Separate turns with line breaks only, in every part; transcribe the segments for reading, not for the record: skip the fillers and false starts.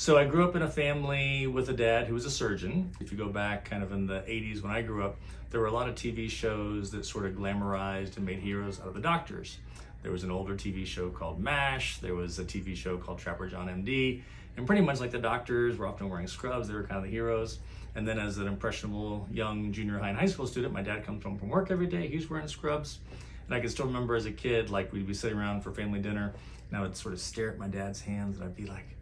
So I grew up in a family with a dad who was a surgeon. If you go back kind of in the 80s when I grew up, there were a lot of TV shows that sort of glamorized and made heroes out of the doctors. There was an older TV show called MASH. There was a TV show called Trapper John MD. And pretty much like the doctors were often wearing scrubs, they were kind of the heroes. And then as an impressionable young junior high and high school student, my dad comes home from work every day, he's wearing scrubs. And I can still remember as a kid, like we'd be sitting around for family dinner and I would sort of stare at my dad's hands and I'd be like,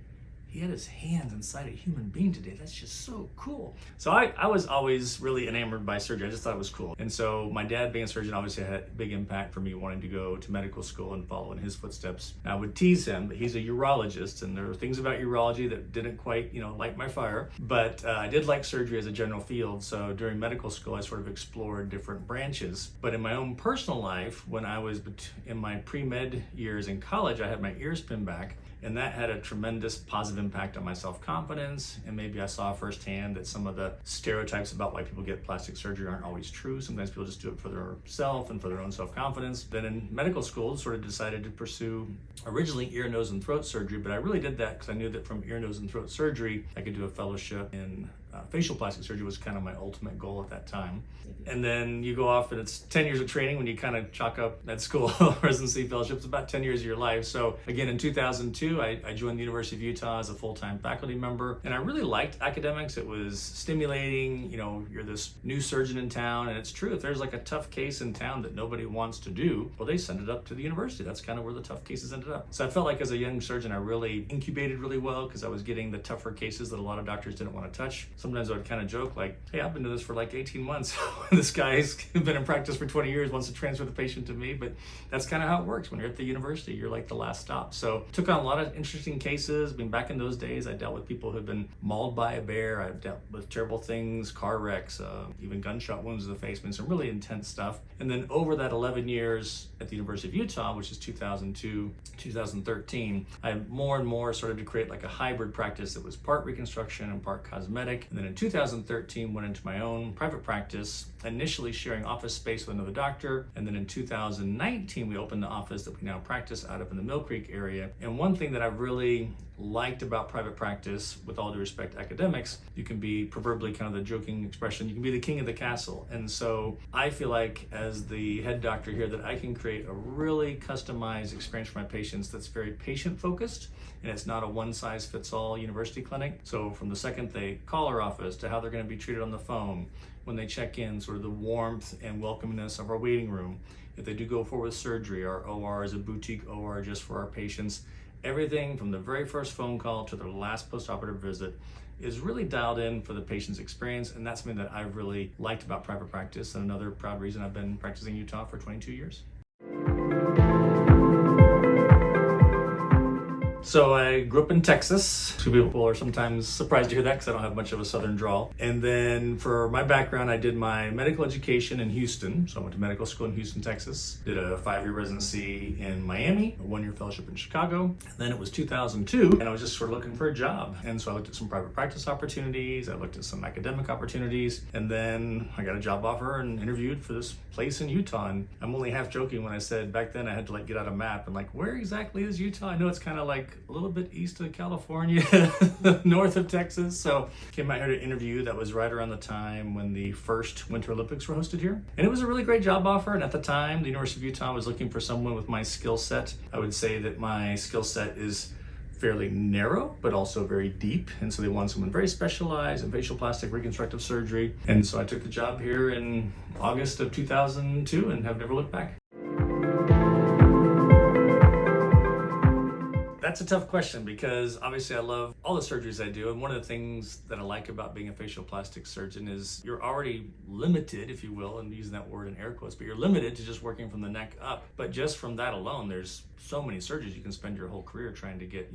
he had his hands inside a human being today. That's just so cool. So I was always really enamored by surgery. I just thought it was cool. And so my dad being a surgeon obviously had a big impact for me wanting to go to medical school and follow in his footsteps. I would tease him that he's a urologist and there were things about urology that didn't quite, light my fire. But I did like surgery as a general field. So during medical school, I sort of explored different branches. But in my own personal life, when I was in my pre-med years in college, I had my ears pinned back. And that had a tremendous positive impact on my self-confidence. And maybe I saw firsthand that some of the stereotypes about why people get plastic surgery aren't always true. Sometimes people just do it for their self and for their own self-confidence. Then in medical school, sort of decided to pursue originally ear, nose, and throat surgery. But I really did that because I knew that from ear, nose, and throat surgery, I could do a fellowship in facial plastic surgery was kind of my ultimate goal at that time. And then you go off and it's 10 years of training when you kind of chalk up med school residency fellowships, about 10 years of your life. So again, in 2002, I joined the University of Utah as a full-time faculty member. And I really liked academics. It was stimulating. You're this new surgeon in town. And it's true, if there's like a tough case in town that nobody wants to do, well, they send it up to the university. That's kind of where the tough cases ended up. So I felt like as a young surgeon, I really incubated really well because I was getting the tougher cases that a lot of doctors didn't want to touch. Sometimes I would kind of joke like, hey, I've been doing this for like 18 months. This guy's been in practice for 20 years, wants to transfer the patient to me. But that's kind of how it works. When you're at the university, you're like the last stop. So took on a lot of interesting cases. Back in those days, I dealt with people who had been mauled by a bear. I've dealt with terrible things, car wrecks, even gunshot wounds to the face, some really intense stuff. And then over that 11 years at the University of Utah, which is 2002, 2013, I more and more started to create like a hybrid practice that was part reconstruction and part cosmetic. And then in 2013, went into my own private practice, initially sharing office space with another doctor. And then in 2019, we opened the office that we now practice out of in the Mill Creek area. And one thing that I've really liked about private practice, with all due respect to academics, you can be proverbially kind of the joking expression, you can be the king of the castle. And so I feel like as the head doctor here that I can create a really customized experience for my patients that's very patient focused. And it's not a one-size-fits-all university clinic. So from the second they call our office to how they're going to be treated on the phone, when they check in, sort of the warmth and welcomingness of our waiting room. If they do go forward with surgery, our OR is a boutique OR just for our patients. Everything from the very first phone call to their last postoperative visit is really dialed in for the patient's experience. And that's something that I've really liked about private practice, and another proud reason I've been practicing in Utah for 22 years. So I grew up in Texas. People are sometimes surprised to hear that because I don't have much of a southern drawl. And then for my background, I did my medical education in Houston. So I went to medical school in Houston, Texas. Did a 5-year residency in Miami, a 1-year fellowship in Chicago. And then it was 2002 and I was just sort of looking for a job. And so I looked at some private practice opportunities. I looked at some academic opportunities. And then I got a job offer and interviewed for this place in Utah. And I'm only half joking when I said back then I had to get out a map and where exactly is Utah? I know it's kind of like a little bit east of California, north of Texas. So came out here to interview. That was right around the time when the first Winter Olympics were hosted here. And it was a really great job offer. And at the time, the University of Utah was looking for someone with my skill set. I would say that my skill set is fairly narrow, but also very deep. And so they wanted someone very specialized in facial plastic reconstructive surgery. And so I took the job here in August of 2002 and have never looked back. That's a tough question because obviously I love all the surgeries I do. And one of the things that I like about being a facial plastic surgeon is you're already limited, if you will, and using that word in air quotes, but you're limited to just working from the neck up. But just from that alone, there's so many surgeries you can spend your whole career trying to get,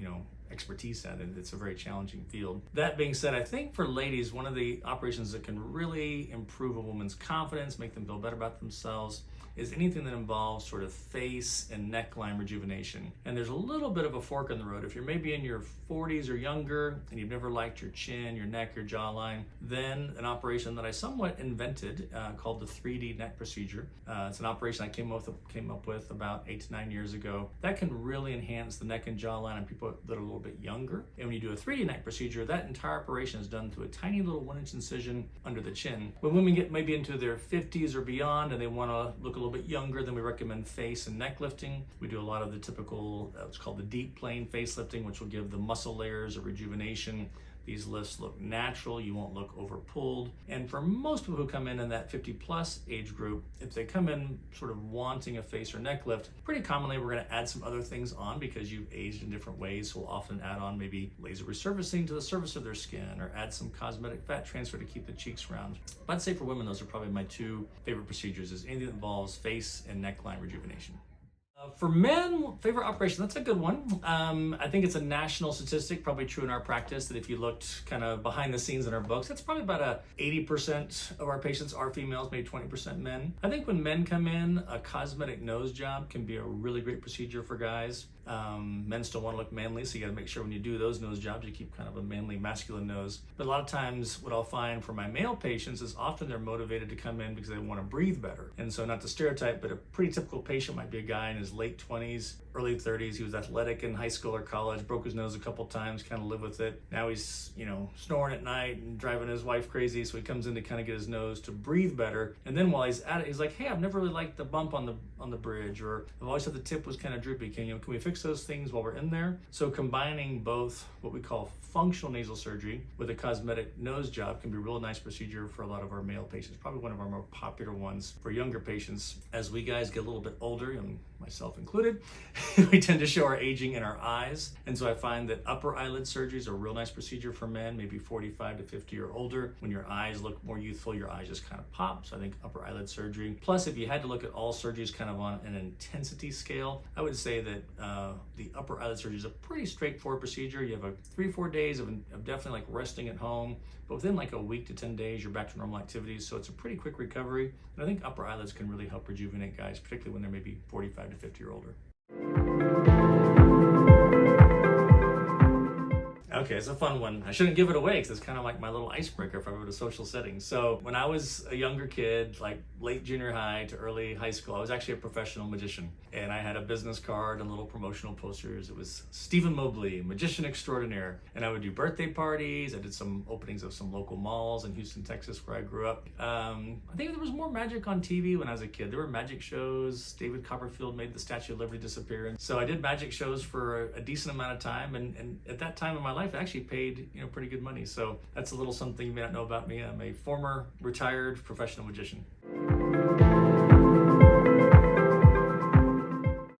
expertise at, and it's a very challenging field. That being said, I think for ladies, one of the operations that can really improve a woman's confidence, make them feel better about themselves, is anything that involves sort of face and neckline rejuvenation. And there's a little bit of a fork in the road. If you're maybe in your 40s or younger and you've never liked your chin, your neck, your jawline, then an operation that I somewhat invented called the 3D neck procedure. It's an operation I came up with about 8 to 9 years ago that can really enhance the neck and jawline on people that are a little bit younger. And when you do a 3D neck procedure, that entire operation is done through a tiny little 1-inch incision under the chin. When women get maybe into their 50s or beyond and they want to look a little bit younger, then we recommend face and neck lifting. We do a lot of the typical, it's called the deep plane face lifting, which will give the muscle layers a rejuvenation. These lifts look natural, you won't look over pulled. And for most people who come in that 50 plus age group, if they come in sort of wanting a face or neck lift, pretty commonly we're gonna add some other things on because you've aged in different ways. So we'll often add on maybe laser resurfacing to the surface of their skin or add some cosmetic fat transfer to keep the cheeks round. But I'd say for women, those are probably my 2 favorite procedures, is anything that involves face and neckline rejuvenation. For men, favorite operation, that's a good one. I think it's a national statistic, probably true in our practice, that if you looked kind of behind the scenes in our books, that's probably about 80% of our patients are females, maybe 20% men. I think when men come in, a cosmetic nose job can be a really great procedure for guys. Men still want to look manly, so you got to make sure when you do those nose jobs, you keep kind of a manly, masculine nose. But a lot of times what I'll find for my male patients is often they're motivated to come in because they want to breathe better. And so, not to stereotype, but a pretty typical patient might be a guy in his late 20s, early 30s. He was athletic in high school or college, broke his nose a couple times, kind of lived with it. Now he's, snoring at night and driving his wife crazy, so he comes in to kind of get his nose to breathe better. And then while he's at it, he's like, hey, I've never really liked the bump on the bridge, or I've always thought the tip was kind of droopy. Can we fix those things while we're in there? So combining both what we call functional nasal surgery with a cosmetic nose job can be a real nice procedure for a lot of our male patients, probably one of our more popular ones for younger patients. As we guys get a little bit older, and myself included, we tend to show our aging in our eyes. And so I find that upper eyelid surgeries are a real nice procedure for men, maybe 45 to 50 or older. When your eyes look more youthful, your eyes just kind of pop. So I think upper eyelid surgery. Plus, if you had to look at all surgeries kind of on an intensity scale, I would say that the upper eyelid surgery is a pretty straightforward procedure. You have a 3-4 days of definitely like resting at home, but within like a week to 10 days, you're back to normal activities. So it's a pretty quick recovery. And I think upper eyelids can really help rejuvenate guys, particularly when they're maybe 45 to 50 or older. Okay, it's a fun one. I shouldn't give it away because it's kind of like my little icebreaker if I were at a social setting. So when I was a younger kid, like late junior high to early high school, I was actually a professional magician. And I had a business card and little promotional posters. It was Stephen Mobley, magician extraordinaire. And I would do birthday parties. I did some openings of some local malls in Houston, Texas, where I grew up. I think there was more magic on TV when I was a kid. There were magic shows. David Copperfield made the Statue of Liberty disappear. And so I did magic shows for a decent amount of time. And at that time in my life, I actually paid pretty good money. So that's a little something you may not know about me. I'm a former retired professional magician.